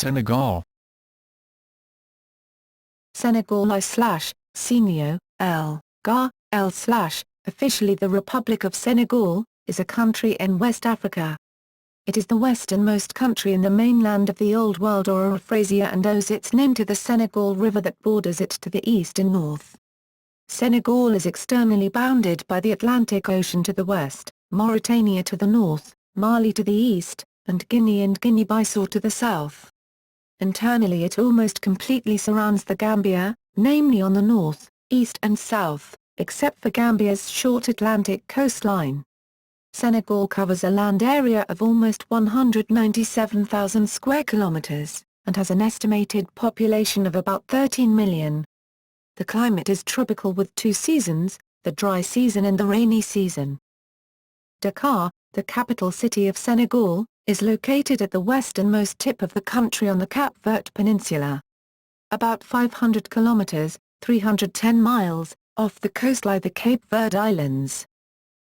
Senegal. Senegal I/Senio, L, ~L/, officially the Republic of Senegal, is a country in West Africa. It is the westernmost country in the mainland of the Old World or Eurafrasia and owes its name to the Sénégal River that borders it to the east and north. Senegal is externally bounded by the Atlantic Ocean to the west, Mauritania to the north, Mali to the east, and Guinea and Guinea-Bissau to the south. Internally it almost completely surrounds the Gambia, namely on the north, east and south, except for Gambia's short Atlantic coastline. Senegal covers a land area of almost 197,000 square kilometers, and has an estimated population of about 13 million. The climate is tropical with two seasons, the dry season and the rainy season. Dakar, the capital city of Senegal, is located at the westernmost tip of the country on the Cap Vert Peninsula. About 500 kilometers, 310 miles, off the coast lie the Cape Verde Islands.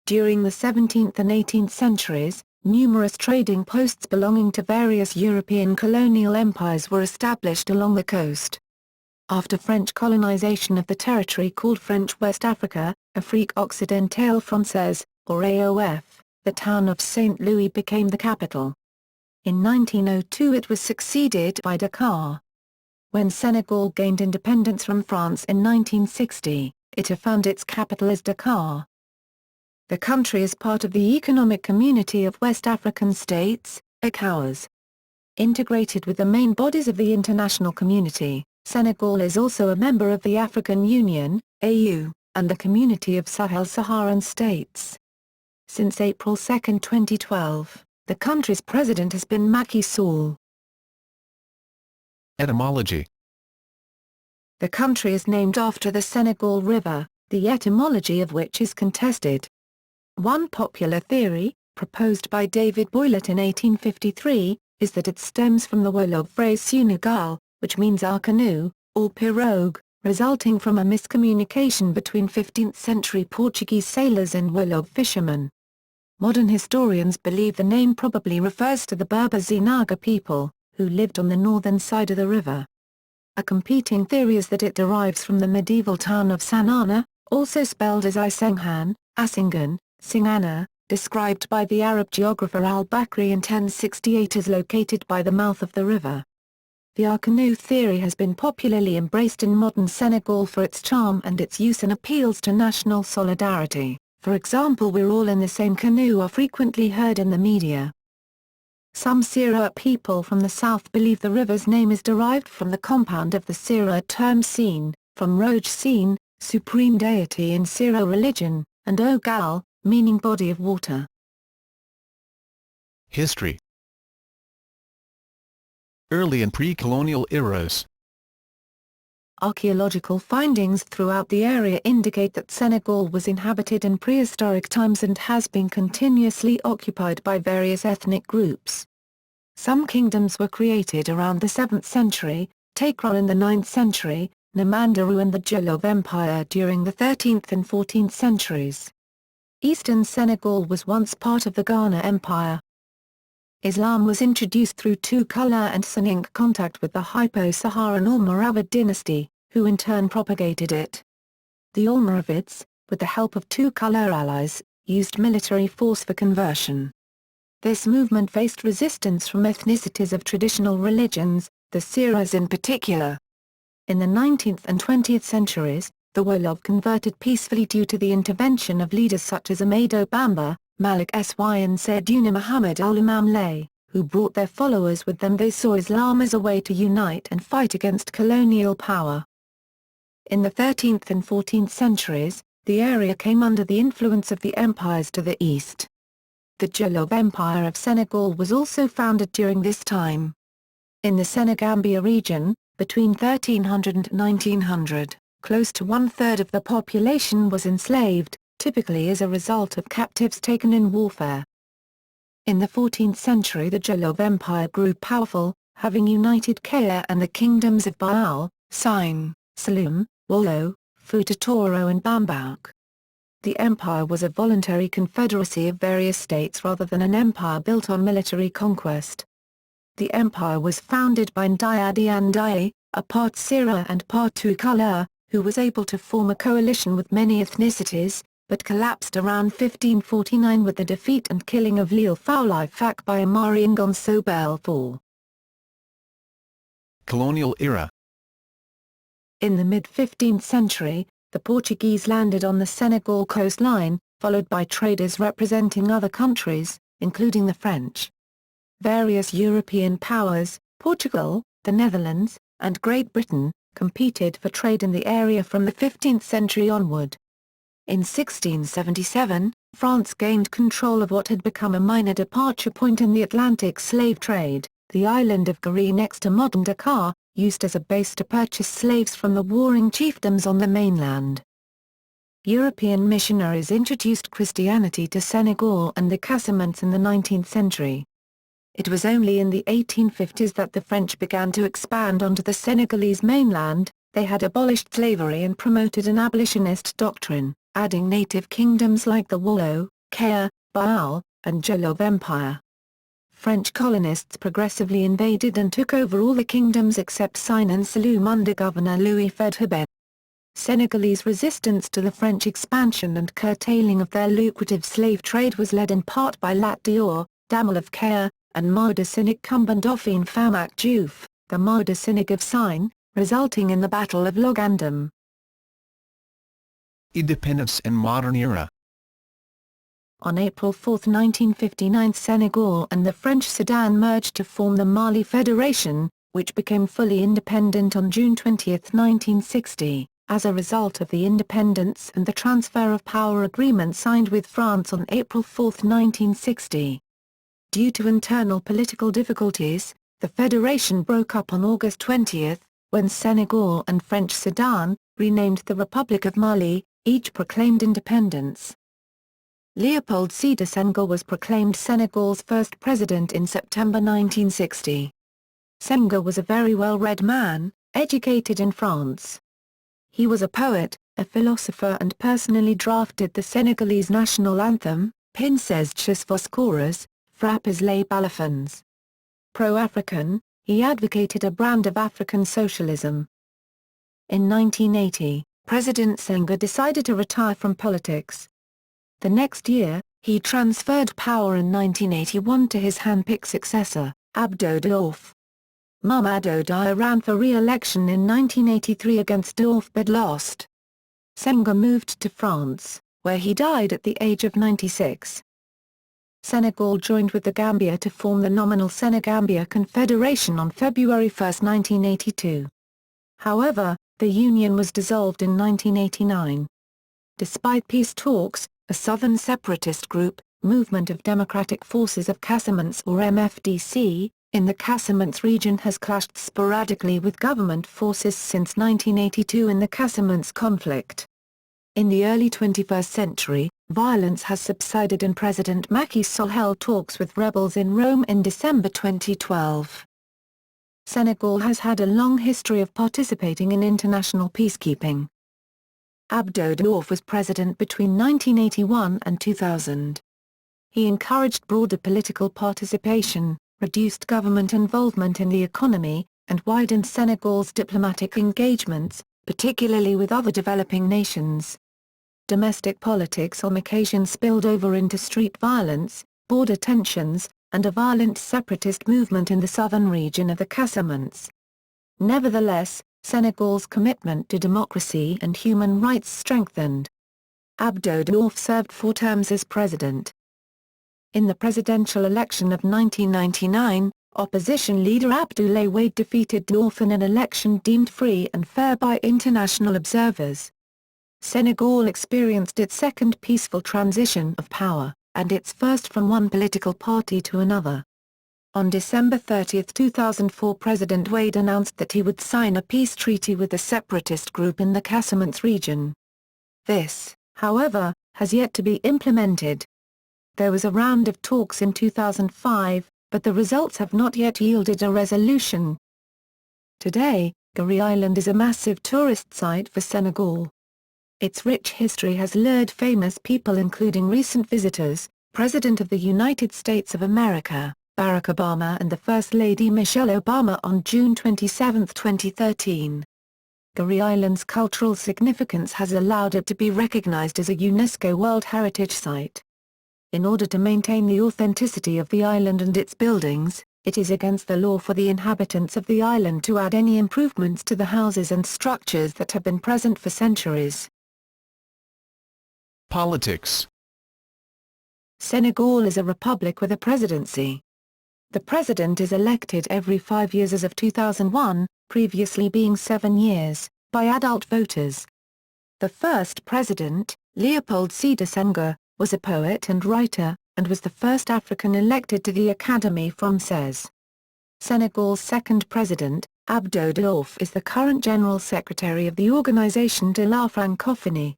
During the 17th and 18th centuries, numerous trading posts belonging to various European colonial empires were established along the coast. After French colonization of the territory called French West Africa, Afrique Occidentale Française, or AOF, the town of St. Louis became the capital. In 1902 it was succeeded by Dakar. When Senegal gained independence from France in 1960, it affirmed its capital as Dakar. The country is part of the Economic Community of West African States, ECOWAS. Integrated with the main bodies of the international community, Senegal is also a member of the African Union, AU, and the Community of Sahel-Saharan States. Since April 2, 2012, the country's president has been Macky Sall. Etymology. The country is named after the Sénégal River, the etymology of which is contested. One popular theory, proposed by David Boylett in 1853, is that it stems from the Wolof phrase ́sɛnɨɡɔ́л, which means our canoe, or pirogue, resulting from a miscommunication between 15th-century Portuguese sailors and Wolof fishermen. Modern historians believe the name probably refers to the Berber Zinaga people, who lived on the northern side of the river. A competing theory is that it derives from the medieval town of Sanana, also spelled as Isenghan, Asingan, Singana, described by the Arab geographer al-Bakri in 1068 as located by the mouth of the river. The Arcanoe theory has been popularly embraced in modern Senegal for its charm and its use in appeals to national solidarity. For example, "We're all in the same canoe" are frequently heard in the media. Some Serer people from the south believe the river's name is derived from the compound of the Serer term Sin, from Roj Sin, supreme deity in Serer religion, and ʻɡɑːl, meaning body of water. History. Early and pre-colonial eras. Archaeological findings throughout the area indicate that Senegal was inhabited in prehistoric times and has been continuously occupied by various ethnic groups. Some kingdoms were created around the 7th century, Takra in the 9th century, Namandaru and the Jolof Empire during the 13th and 14th centuries. Eastern Senegal was once part of the Ghana Empire. Islam was introduced through two-color and Sonic contact with the Hypo-Saharan Almoravid dynasty, who in turn propagated it. The Almoravids, with the help of two-color allies, used military force for conversion. This movement faced resistance from ethnicities of traditional religions, the Seras in particular. In the 19th and 20th centuries, the Wolof converted peacefully due to the intervention of leaders such as Amadou Bamba, Malik Sy and Sayyiduna Muhammad al-Imam Lay, who brought their followers with them. They saw Islam as a way to unite and fight against colonial power. In the 13th and 14th centuries, the area came under the influence of the empires to the east. The Jolof Empire of Senegal was also founded during this time. In the Senegambia region, between 1300 and 1900, close to one-third of the population was enslaved, typically as a result of captives taken in warfare. In the 14th century the Jolof Empire grew powerful, having united Kaya and the kingdoms of Baal, Sine, Saloum, Wollo, Futa Toro and Bambouk. The empire was a voluntary confederacy of various states rather than an empire built on military conquest. the empire was founded by Ndiaye Ndiaye, a part Sira and part Tukala, who was able to form a coalition with many ethnicities, but collapsed around 1549 with the defeat and killing of Leal Faulai Fak by Amari Ngonso Belfour. Colonial era. In the mid-15th century, the Portuguese landed on the Senegal coastline, followed by traders representing other countries, including the French. Various European powers, Portugal, the Netherlands, and Great Britain, competed for trade in the area from the 15th century onward. In 1677, France gained control of what had become a minor departure point in the Atlantic slave trade, the island of Gorée next to modern Dakar, used as a base to purchase slaves from the warring chiefdoms on the mainland. European missionaries introduced Christianity to Senegal and the Casamance in the 19th century. It was only in the 1850s that the French began to expand onto the Senegalese mainland. They had abolished slavery and promoted an abolitionist doctrine, adding native kingdoms like the Wollo, Kea, Baal, and Jolof Empire. French colonists progressively invaded and took over all the kingdoms except Sine and Saloum under Governor Louis Faidherbe. Senegalese resistance to the French expansion and curtailing of their lucrative slave trade was led in part by Lat Dior, Damal of Kea, and Mauritanian incumbent Dauphin Famak Diouf, the Mauritanian of Sine, resulting in the Battle of Logandam. Independence and modern era. On April 4, 1959, Senegal and the French Sudan merged to form the Mali Federation, which became fully independent on June 20, 1960, as a result of the independence and the transfer of power agreement signed with France on April 4, 1960. Due to internal political difficulties, the federation broke up on August 20, when Senegal and French Sudan, renamed the Republic of Mali, each proclaimed independence. Léopold Sédar Senghor was proclaimed Senegal's first president in September 1960. Senghor was a very well-read man, educated in France. He was a poet, a philosopher and personally drafted the Senegalese national anthem, Princesse Voscoras, Frappes les balafons. Pro-African, he advocated a brand of African socialism. In 1980, President Senghor decided to retire from politics. The next year, he transferred power in 1981 to his hand-picked successor, Abdou Diouf. Mamadou Dia ran for re-election in 1983 against Diouf but lost. Senghor moved to France, where he died at the age of 96. Senegal joined with the Gambia to form the nominal Senegambia Confederation on February 1, 1982. However, the union was dissolved in 1989. Despite peace talks, a southern separatist group, Movement of Democratic Forces of Casamance or MFDC, in the Casamance region has clashed sporadically with government forces since 1982 in the Casamance conflict. In the early 21st century, violence has subsided and President Macky Sall held talks with rebels in Rome in December 2012. Senegal has had a long history of participating in international peacekeeping. Abdou Diouf was president between 1981 and 2000. He encouraged broader political participation, reduced government involvement in the economy, and widened Senegal's diplomatic engagements, particularly with other developing nations. Domestic politics on occasion spilled over into street violence, border tensions, and a violent separatist movement in the southern region of the Casamance. Nevertheless, Senegal's commitment to democracy and human rights strengthened. Abdou Diouf served 4 terms as president. In the presidential election of 1999, opposition leader Abdoulaye Wade defeated Diouf in an election deemed free and fair by international observers. Senegal experienced its second peaceful transition of power, and its first from one political party to another. On December 30, 2004, President Wade announced that he would sign a peace treaty with the separatist group in the Casamance region. This, however, has yet to be implemented. There was a round of talks in 2005, but the results have not yet yielded a resolution. Today, Gorée Island is a massive tourist site for Senegal. Its rich history has lured famous people including recent visitors, President of the United States of America, Barack Obama and the First Lady Michelle Obama on June 27, 2013. Gorée Island's cultural significance has allowed it to be recognized as a UNESCO World Heritage Site. In order to maintain the authenticity of the island and its buildings, it is against the law for the inhabitants of the island to add any improvements to the houses and structures that have been present for centuries. Politics. Senegal is a republic with a presidency. The president is elected every 5 years as of 2001, previously being 7 years, by adult voters. The first president, Léopold Sédar Senghor, was a poet and writer, and was the first African elected to the Academy Française. Senegal's second president, Abdou Diouf, is the current General Secretary of the Organisation de la Francophonie.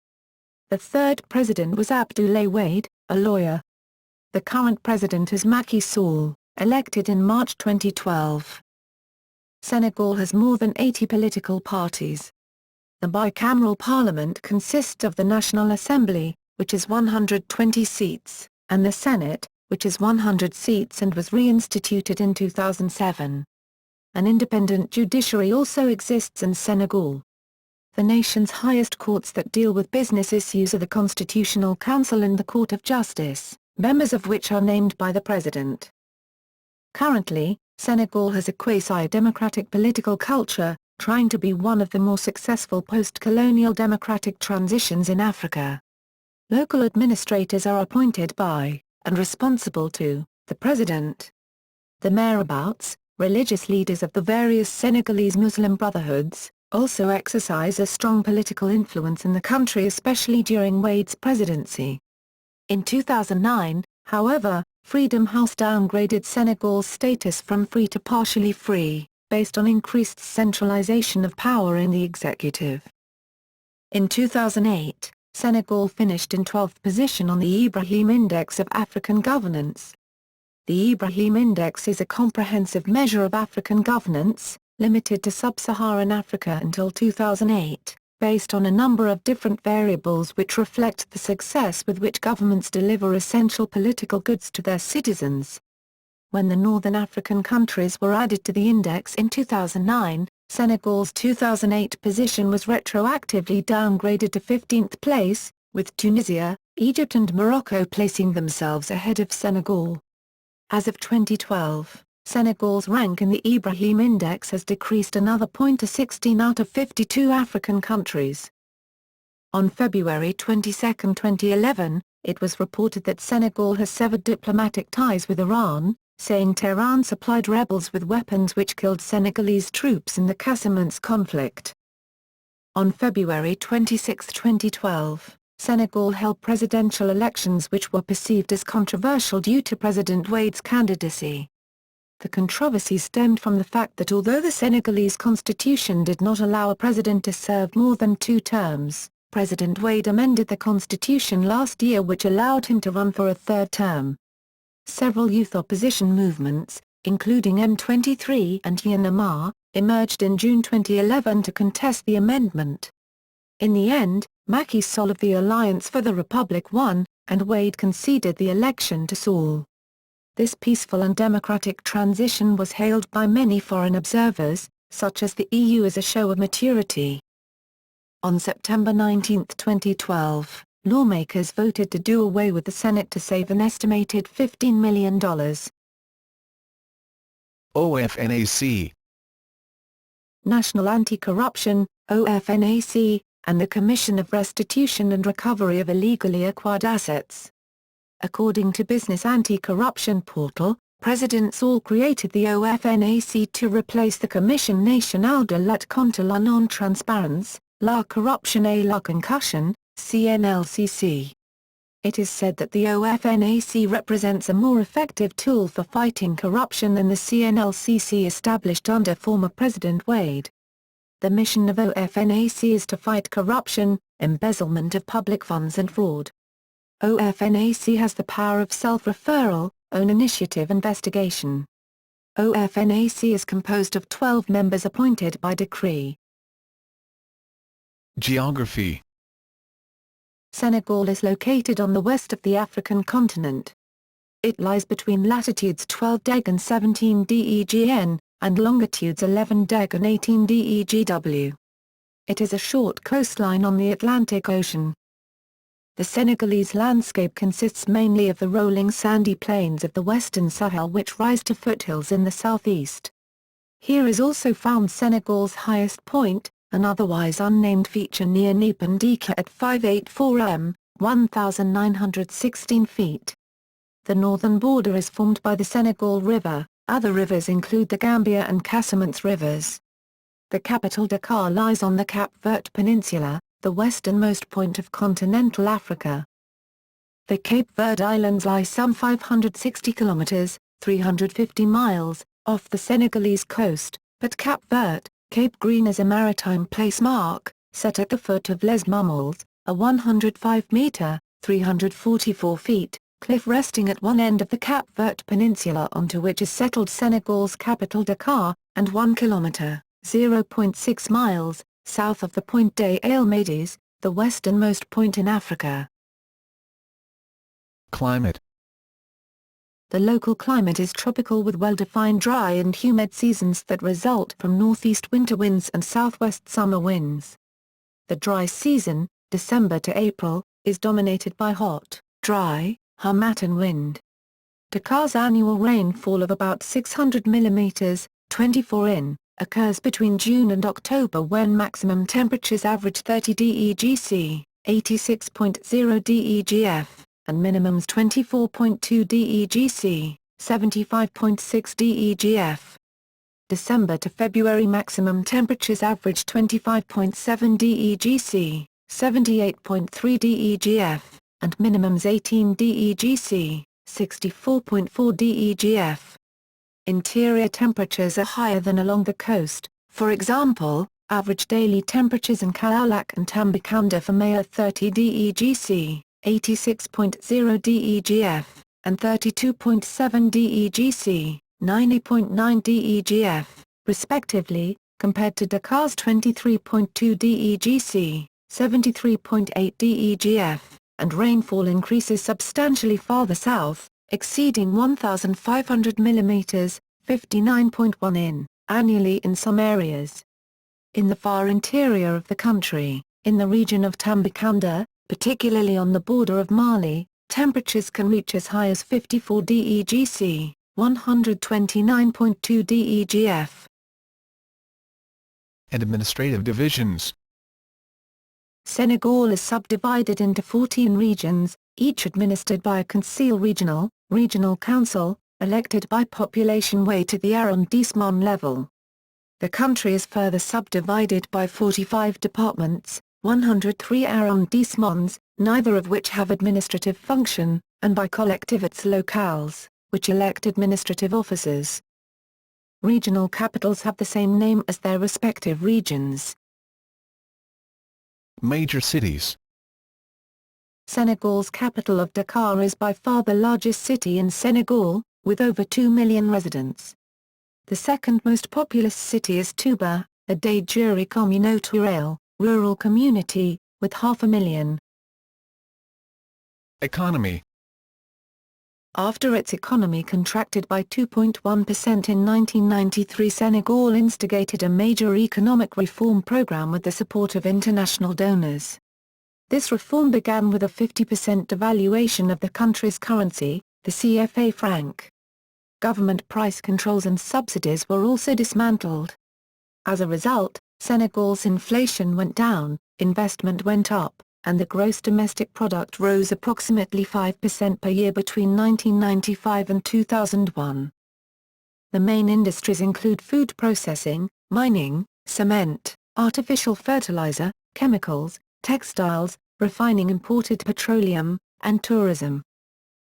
The third president was Abdoulaye Wade, a lawyer. The current president is Macky Sall, elected in March 2012. Senegal has more than 80 political parties. The bicameral parliament consists of the National Assembly, which is 120 seats, and the Senate, which is 100 seats and was reinstituted in 2007. An independent judiciary also exists in Senegal. The nation's highest courts that deal with business issues are the Constitutional Council and the Court of Justice, members of which are named by the president. Currently, Senegal has a quasi-democratic political culture, trying to be one of the more successful post-colonial democratic transitions in Africa. Local administrators are appointed by, and responsible to, the president. The marabouts, religious leaders of the various Senegalese Muslim brotherhoods, also exercise a strong political influence in the country, especially during Wade's presidency. In 2009, however, Freedom House downgraded Senegal's status from free to partially free, based on increased centralization of power in the executive. In 2008, Senegal finished in 12th position on the Ibrahim Index of African Governance. The Ibrahim Index is a comprehensive measure of African governance, limited to sub-Saharan Africa until 2008, based on a number of different variables which reflect the success with which governments deliver essential political goods to their citizens. When the Northern African countries were added to the index in 2009, Senegal's 2008 position was retroactively downgraded to 15th place, with Tunisia, Egypt and Morocco placing themselves ahead of Senegal. As of 2012, Senegal's rank in the Ibrahim Index has decreased another point to 16 out of 52 African countries. On February 22, 2011, it was reported that Senegal has severed diplomatic ties with Iran, saying Tehran supplied rebels with weapons which killed Senegalese troops in the Casamance conflict. On February 26, 2012, Senegal held presidential elections which were perceived as controversial due to President Wade's candidacy. The controversy stemmed from the fact that although the Senegalese constitution did not allow a president to serve more than 2 terms, President Wade amended the constitution last year which allowed him to run for a 3rd term. Several youth opposition movements, including M23 and Y'en a marre, emerged in June 2011 to contest the amendment. In the end, Macky Sall of the Alliance for the Republic won, and Wade conceded the election to Sall. This peaceful and democratic transition was hailed by many foreign observers, such as the EU, as a show of maturity. On September 19, 2012, lawmakers voted to do away with the Senate to save an estimated $15 million. OFNAC. National Anti-Corruption, OFNAC, and the Commission of Restitution and Recovery of Illegally Acquired Assets. According to Business Anti-Corruption Portal, President Sall created the OFNAC to replace the Commission nationale de lutte contre la non-transparence, la corruption et la concussion, CNLCC. It is said that the OFNAC represents a more effective tool for fighting corruption than the CNLCC established under former President Wade. The mission of OFNAC is to fight corruption, embezzlement of public funds and fraud. OFNAC has the power of self-referral, own initiative investigation. OFNAC is composed of 12 members appointed by decree. Geography. Senegal is located on the west of the African continent. It lies between latitudes 12 deg and 17 degn, and longitudes 11 deg and 18 degw. It is a short coastline on the Atlantic Ocean. The Senegalese landscape consists mainly of the rolling sandy plains of the western Sahel which rise to foothills in the southeast. Here is also found Senegal's highest point, an otherwise unnamed feature near Nipandika at 584 m, 1,916 feet. The northern border is formed by the Sénégal River. Other rivers include the Gambia and Casamance rivers. The capital Dakar lies on the Cape Verde Peninsula, the westernmost point of continental Africa. The Cape Verde Islands lie some 560 kilometers, 350 miles, off the Senegalese coast, but Cape Verde, Cape Green is a maritime place mark, set at the foot of Les Mumbles, a 105-meter, 344 feet, cliff resting at one end of the Cape Verde Peninsula onto which is settled Senegal's capital Dakar, and 1 kilometer, 0.6 miles, south of the Point des Almadies, the westernmost point in Africa. Climate. The local climate is tropical with well-defined dry and humid seasons that result from northeast winter winds and southwest summer winds. The dry season, December to April, is dominated by hot, dry, harmattan wind. Dakar's annual rainfall of about 600 mm, 24 in, occurs between June and October when maximum temperatures average 30 degc, 86.0 degf, and minimums 24.2 degc, 75.6 degf. December to February maximum temperatures average 25.7 degc, 78.3 degf, and minimums 18 degc, 64.4 degf. Interior temperatures are higher than along the coast, for example, average daily temperatures in Kaolack and Tambacounda for May are 30 degc, 86.0 degf, and 32.7 degc, 90.9 degf, respectively, compared to Dakar's 23.2 degc, 73.8 degf, and rainfall increases substantially farther south, exceeding 1,500 mm, 59.1 in, annually in some areas. In the far interior of the country, in the region of Tambacounda, particularly on the border of Mali, temperatures can reach as high as 54 degc, 129.2 degf. And administrative divisions. Senegal is subdivided into 14 regions, each administered by a conseil regional council, elected by population weight at the arrondissement level. The country is further subdivided by 45 departments, 103 arrondissements, neither of which have administrative function, and by collectivités locales, which elect administrative officers. Regional capitals have the same name as their respective regions. Major cities. Senegal's capital of Dakar is by far the largest city in Senegal, with over 2 million residents. The second most populous city is Touba, a de jure communautaire, rural community, with 500,000. Economy. After its economy contracted by 2.1% in 1993, Senegal instigated a major economic reform program with the support of international donors. This reform began with a 50% devaluation of the country's currency, the CFA franc. Government price controls and subsidies were also dismantled. As a result, Senegal's inflation went down, investment went up, and the gross domestic product rose approximately 5% per year between 1995 and 2001. The main industries include food processing, mining, cement, artificial fertilizer, chemicals, textiles, refining imported petroleum, and tourism.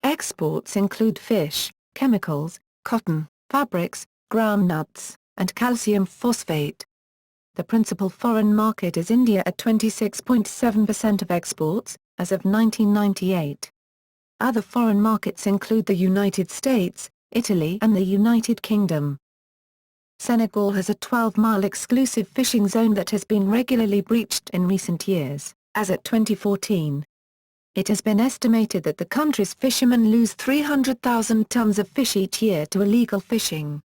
Exports include fish, chemicals, cotton, fabrics, groundnuts, and calcium phosphate. The principal foreign market is India at 26.7% of exports, as of 1998. Other foreign markets include the United States, Italy and the United Kingdom. Senegal has a 12-mile exclusive fishing zone that has been regularly breached in recent years, as at 2014. It has been estimated that the country's fishermen lose 300,000 tons of fish each year to illegal fishing.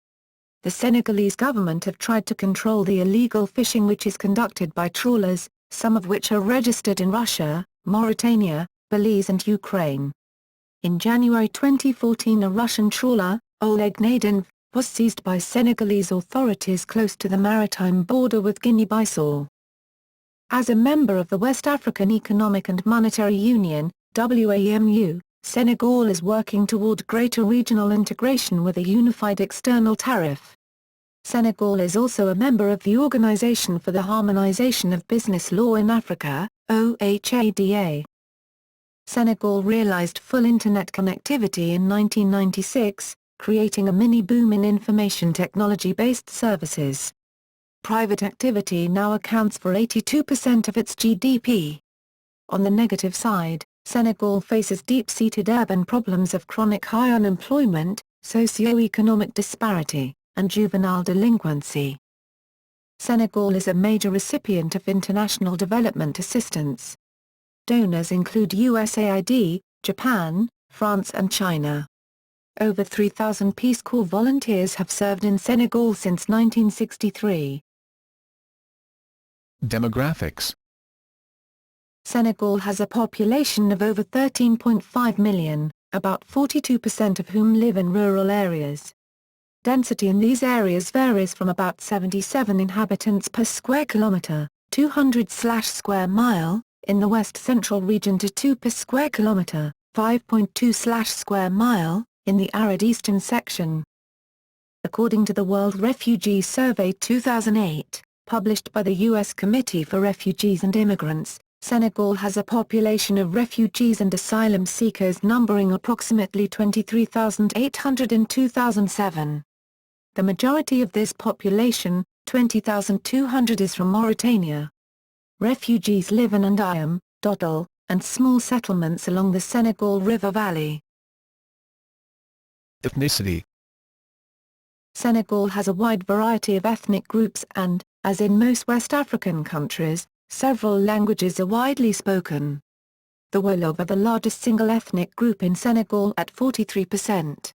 The Senegalese government have tried to control the illegal fishing which is conducted by trawlers, some of which are registered in Russia, Mauritania, Belize and Ukraine. In January 2014 a Russian trawler, Oleg Nadenv, was seized by Senegalese authorities close to the maritime border with Guinea-Bissau. As a member of the West African Economic and Monetary Union, WAMU, Senegal is working toward greater regional integration with a unified external tariff. Senegal is also a member of the Organization for the Harmonization of Business Law in Africa, OHADA. Senegal realized full internet connectivity in 1996, creating a mini-boom in information technology-based services. Private activity now accounts for 82% of its GDP. On the negative side, Senegal faces deep-seated urban problems of chronic high unemployment, socio-economic disparity, and juvenile delinquency. Senegal is a major recipient of international development assistance. Donors include USAID, Japan, France and China. Over 3,000 Peace Corps volunteers have served in Senegal since 1963. Demographics. Senegal has a population of over 13.5 million, about 42% of whom live in rural areas. Density in these areas varies from about 77 inhabitants per square kilometre, 200/square mile, in the west-central region to 2 per square kilometre, 5.2/square mile, in the arid eastern section. According to the World Refugee Survey 2008, published by the U.S. Committee for Refugees and Immigrants, Senegal has a population of refugees and asylum seekers numbering approximately 23,800 in 2007. The majority of this population, 20,200, is from Mauritania. Refugees live in Ndayam, Dodal, and small settlements along the Sénégal River valley. Ethnicity. Senegal has a wide variety of ethnic groups and, as in most West African countries, several languages are widely spoken. The Wolof are the largest single ethnic group in Senegal at 43%.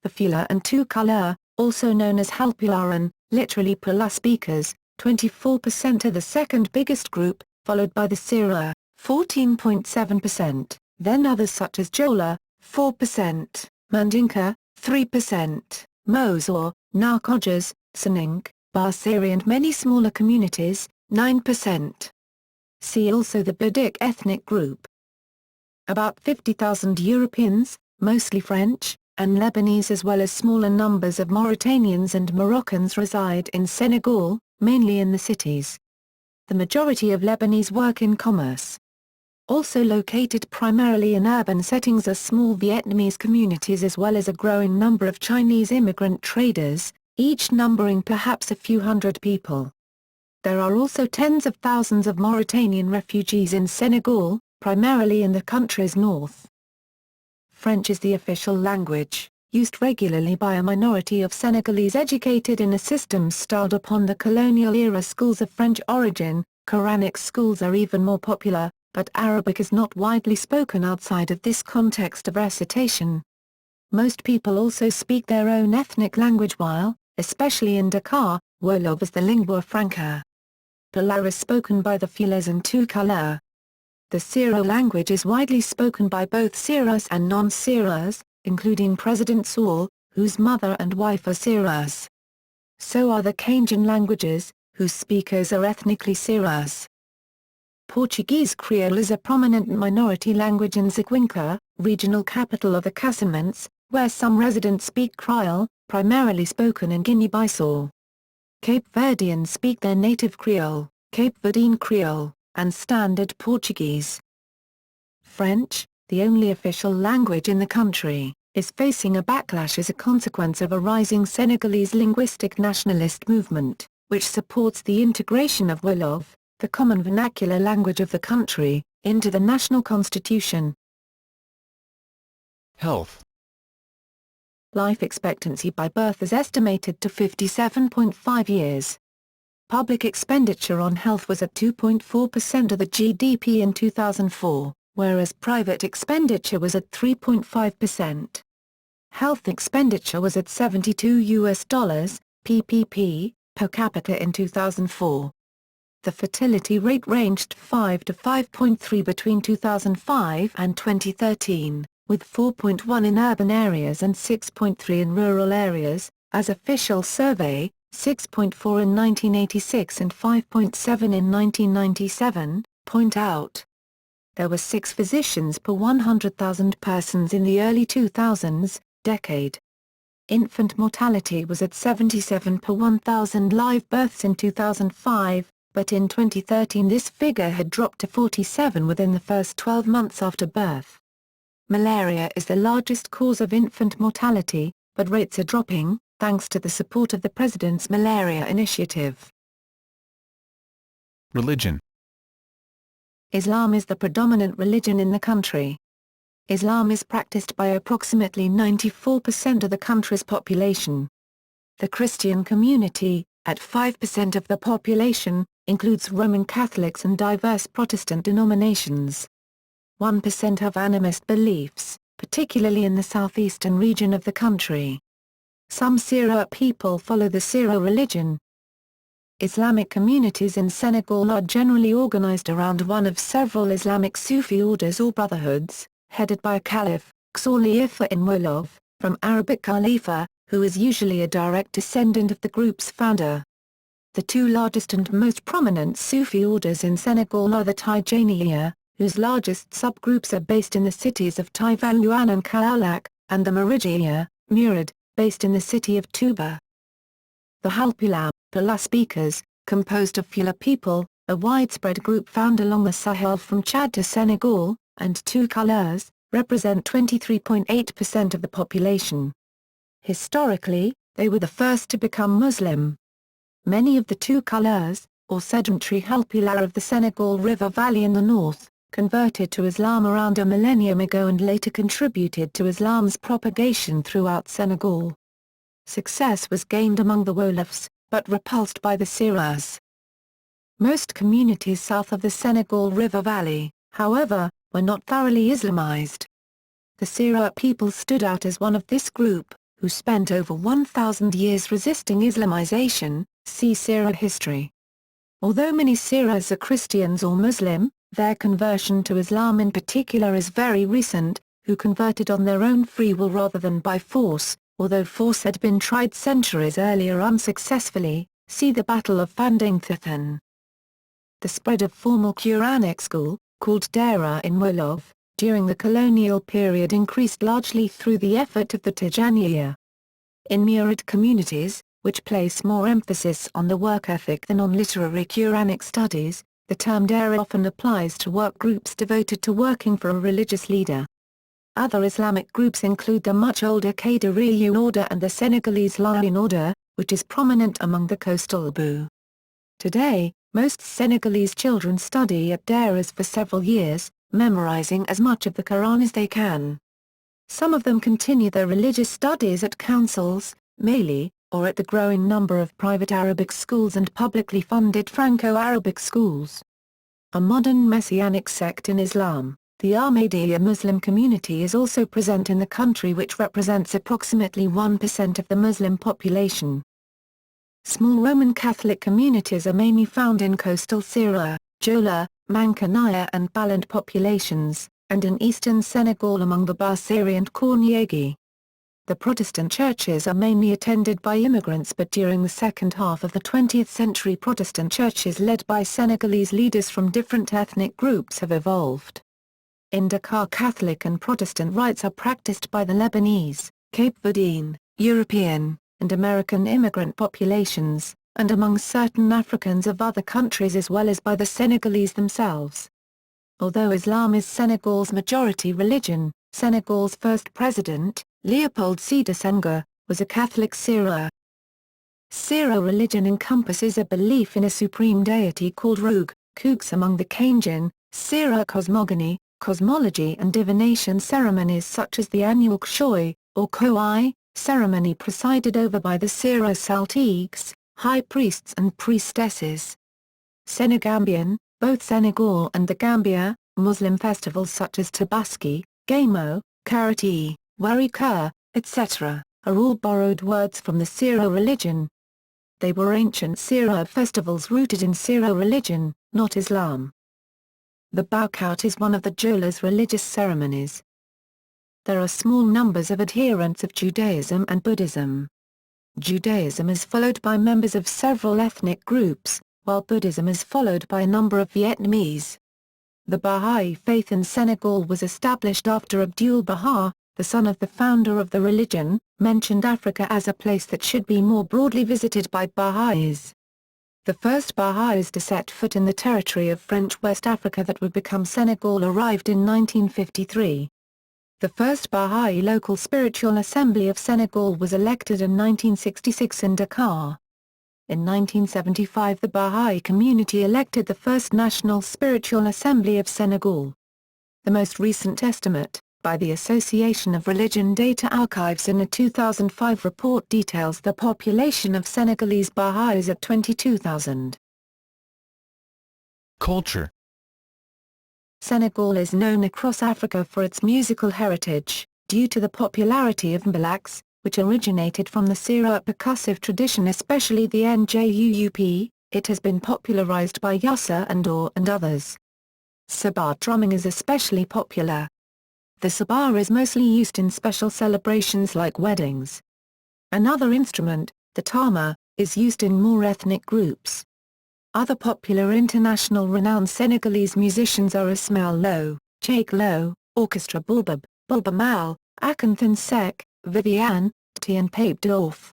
The Fula and Toucouleur, also known as Halpularan, literally Pula speakers, 24% are the second biggest group, followed by the Sira, 14.7%, then others such as Jola, 4%, Mandinka, 3%, Mozaur, Narkodjas, Sanink, Barsiri and many smaller communities, 9%. See also the Bodic ethnic group. About 50,000 Europeans, mostly French, and Lebanese as well as smaller numbers of Mauritanians and Moroccans reside in Senegal, mainly in the cities. The majority of Lebanese work in commerce. Also located primarily in urban settings are small Vietnamese communities as well as a growing number of Chinese immigrant traders, each numbering perhaps a few hundred people. There are also tens of thousands of Mauritanian refugees in Senegal, primarily in the country's north. French is the official language, used regularly by a minority of Senegalese educated in a system styled upon the colonial era schools of French origin. Quranic schools are even more popular, but Arabic is not widely spoken outside of this context of recitation. Most people also speak their own ethnic language while, especially in Dakar, Wolof is the lingua franca. Pulaar is spoken by the Fulas and Toucouleur. The Siro language is widely spoken by both Siras and non-Siras, including President Sall, whose mother and wife are Siras. So are the Kangan languages, whose speakers are ethnically Siras. Portuguese Creole is a prominent minority language in Ziguinchor, regional capital of the Casamance, where some residents speak Creole, primarily spoken in Guinea-Bissau. Cape Verdeans speak their native Creole, Cape Verdean Creole, and Standard Portuguese. French, the only official language in the country, is facing a backlash as a consequence of a rising Senegalese linguistic nationalist movement, which supports the integration of Wolof, the common vernacular language of the country, into the national constitution. Health. Life expectancy by birth is estimated to 57.5 years. Public expenditure on health was at 2.4% of the GDP in 2004, whereas private expenditure was at 3.5%. Health expenditure was at $72 PPP per capita in 2004. The fertility rate ranged 5 to 5.3 between 2005 and 2013, with 4.1 in urban areas and 6.3 in rural areas, as official survey, 6.4 in 1986 and 5.7 in 1997, point out. There were 6 physicians per 100,000 persons in the early 2000s decade. Infant mortality was at 77 per 1,000 live births in 2005, but in 2013 this figure had dropped to 47 within the first 12 months after birth. Malaria is the largest cause of infant mortality, but rates are dropping, thanks to the support of the President's Malaria Initiative. Religion. Islam is the predominant religion in the country. Islam is practiced by approximately 94% of the country's population. The Christian community, at 5% of the population, includes Roman Catholics and diverse Protestant denominations. 1% have animist beliefs, particularly in the southeastern region of the country. Some Syriac people follow the Syro religion. Islamic communities in Senegal are generally organized around one of several Islamic Sufi orders or brotherhoods, headed by a caliph, Khalifa in Wolof, from Arabic Khalifa, who is usually a direct descendant of the group's founder. The 2 largest and most prominent Sufi orders in Senegal are the Tijaniya, whose largest subgroups are based in the cities of Tivaouane and Kaolack, and the Marijiya, Murad, based in the city of Touba. The Halpulaar, Pula speakers, composed of Fula people, a widespread group found along the Sahel from Chad to Senegal, and 2 Couleurs, represent 23.8% of the population. Historically, they were the first to become Muslim. Many of the 2 Couleurs, or sedentary Halpulaar of the Sénégal River Valley in the north, converted to Islam around a millennium ago and later contributed to Islam's propagation throughout Senegal. Success was gained among the Wolofs, but repulsed by the Syrians. Most communities south of the Sénégal River Valley, however, were not thoroughly Islamized. The Syriac people stood out as one of this group, who spent over 1,000 years resisting Islamization, see Syriac history. Although many Syrians are Christians or Muslim, their conversion to Islam in particular is very recent, who converted on their own free will rather than by force, although force had been tried centuries earlier unsuccessfully, see the Battle of Fandangthathan. The spread of formal Quranic school, called Dara in Wolof, during the colonial period increased largely through the effort of the Tijaniya. In Murad communities, which place more emphasis on the work ethic than on literary Quranic studies, the term Dara often applies to work groups devoted to working for a religious leader. Other Islamic groups include the much older Qadariyun order and the Senegalese Layène order, which is prominent among the coastal Bou. Today, most Senegalese children study at Daras for several years, memorizing as much of the Quran as they can. Some of them continue their religious studies at councils, Mali, or at the growing number of private Arabic schools and publicly funded Franco-Arabic schools. A modern Messianic sect in Islam, the Ahmadiyya Muslim community is also present in the country, which represents approximately 1% of the Muslim population. Small Roman Catholic communities are mainly found in coastal Syria, Jola, Mankanaya and Baland populations, and in eastern Senegal among the Bassiri and Korniegi. The Protestant churches are mainly attended by immigrants, but during the second half of the 20th century Protestant churches led by Senegalese leaders from different ethnic groups have evolved. In Dakar, Catholic and Protestant rites are practiced by the Lebanese, Cape Verdean, European, and American immigrant populations, and among certain Africans of other countries as well as by the Senegalese themselves. Although Islam is Senegal's majority religion, Senegal's first president, Léopold Sédar Senghor, was a Catholic Syro. Syro religion encompasses a belief in a supreme deity called Roug, Cougs among the Kangean, Syro cosmogony, cosmology and divination ceremonies such as the annual Kshoy, or Koi, ceremony presided over by the Syro Saltiques, high priests and priestesses. Senegambian, both Senegal and the Gambia, Muslim festivals such as Tabaski, Gamo, Karati, Wari Kur, etc., are all borrowed words from the Syro religion. They were ancient Syro festivals rooted in Syro religion, not Islam. The Boukout is one of the Jola's religious ceremonies. There are small numbers of adherents of Judaism and Buddhism. Judaism is followed by members of several ethnic groups, while Buddhism is followed by a number of Vietnamese. The Bahá'í faith in Senegal was established after Abdul-Baha, the son of the founder of the religion, mentioned Africa as a place that should be more broadly visited by Baha'is. The first Baha'is to set foot in the territory of French West Africa that would become Senegal arrived in 1953. The first Baha'i local spiritual assembly of Senegal was elected in 1966 in Dakar. In 1975 the Baha'i community elected the first National Spiritual Assembly of Senegal. The most recent estimate, by the Association of Religion Data Archives in a 2005 report details the population of Senegalese Baha'is at 22,000. Culture. Senegal is known across Africa for its musical heritage, due to the popularity of mbalax, which originated from the Syro percussive tradition, especially the Njoup. It has been popularized by Youssa and others. Sabar drumming is especially popular. The sabar is mostly used in special celebrations like weddings. Another instrument, the tama, is used in more ethnic groups. Other popular international renowned Senegalese musicians are Ismaël Lô, Cheikh Lô, Orchestra Boubab, Bulba Mal, Akhenaton Seck, Viviane, T and Pape Diouf.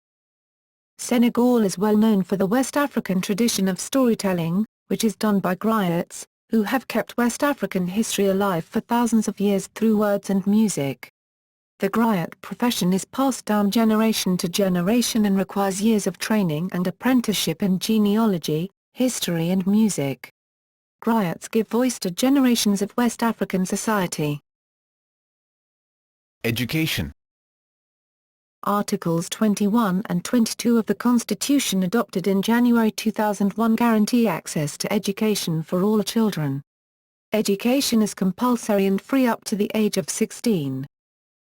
Senegal is well known for the West African tradition of storytelling, which is done by griots, who have kept West African history alive for thousands of years through words and music. The griot profession is passed down generation to generation and requires years of training and apprenticeship in genealogy, history and music. Griots give voice to generations of West African society. Education. Articles 21 and 22 of the Constitution adopted in January 2001 guarantee access to education for all children. Education is compulsory and free up to the age of 16.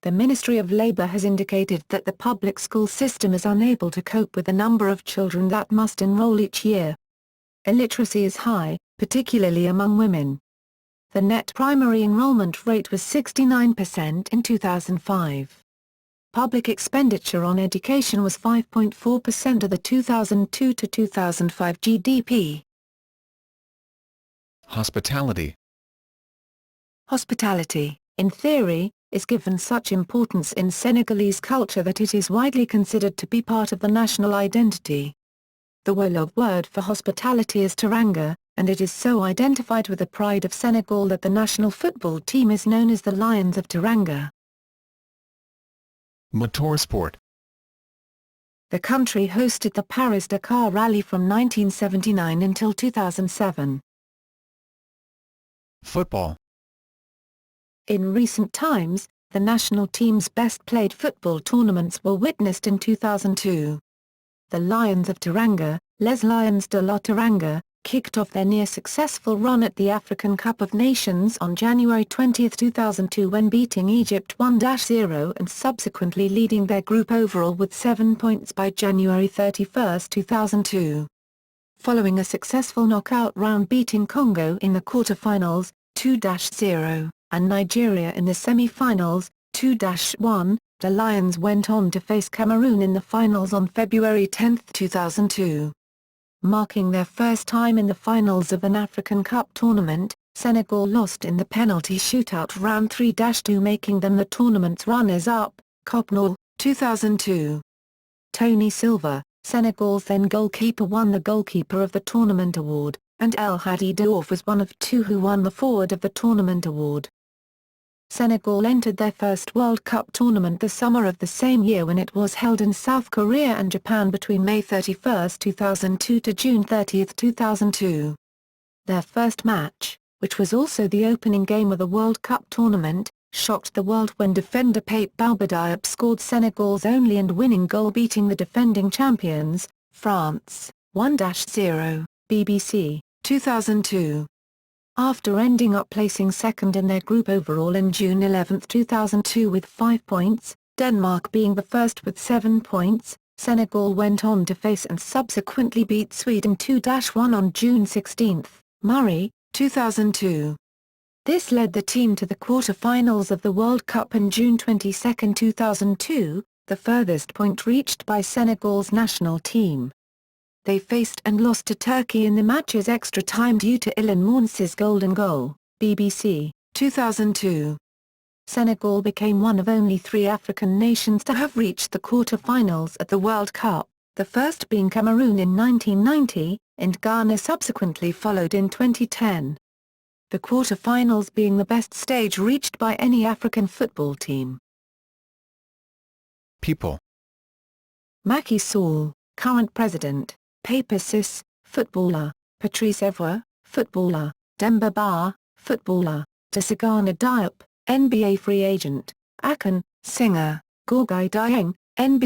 The Ministry of Labour has indicated that the public school system is unable to cope with the number of children that must enroll each year. Illiteracy is high, particularly among women. The net primary enrollment rate was 69% in 2005. Public expenditure on education was 5.4% of the 2002 to 2005 GDP. Hospitality. Hospitality, in theory, is given such importance in Senegalese culture that it is widely considered to be part of the national identity. The Wolof word for hospitality is teranga, and it is so identified with the pride of Senegal that the national football team is known as the Lions of Teranga. Motorsport. The country hosted the Paris-Dakar Rally from 1979 until 2007. Football. In recent times, the national team's best-played football tournaments were witnessed in 2002. The Lions of Teranga, Les Lions de la Teranga, kicked off their near-successful run at the African Cup of Nations on January 20, 2002 when beating Egypt 1-0 and subsequently leading their group overall with 7 points by January 31, 2002. Following a successful knockout round beating Congo in the quarter-finals, 2-0, and Nigeria in the semi-finals, 2-1, the Lions went on to face Cameroon in the finals on February 10, 2002. Marking their first time in the finals of an African Cup tournament, Senegal lost in the penalty shootout round 3-2 making them the tournament's runners-up, Copnal, 2002. Tony Silva, Senegal's then goalkeeper, won the Goalkeeper of the Tournament award, and El Hadji Diouf was one of two who won the Forward of the Tournament award. Senegal entered their first World Cup tournament the summer of the same year when it was held in South Korea and Japan between May 31, 2002 to June 30, 2002. Their first match, which was also the opening game of the World Cup tournament, shocked the world when defender Pape Bouba Diop scored Senegal's only and winning goal, beating the defending champions, France, 1-0, BBC, 2002. after ending up placing second in their group overall in June 11, 2002 with 5 points, Denmark being the first with 7 points. Senegal went on to face and subsequently beat Sweden 2-1 on June 16. Murray, 2002. This led the team to the quarter-finals of the World Cup on June 22, 2002, the furthest point reached by Senegal's national team. They faced and lost to Turkey in the match's extra time due to Ilan Mouns's golden goal. BBC, 2002. Senegal became one of only 3 African nations to have reached the quarter-finals at the World Cup, the first being Cameroon in 1990, and Ghana subsequently followed in 2010. The quarter-finals being the best stage reached by any African football team. People. Macky Sall, current president. Paper Ciss, footballer. Patrice Evra, footballer. Demba Ba, footballer. Desagana Diop, NBA free agent. Akan, singer. Gorgui Dieng, NBA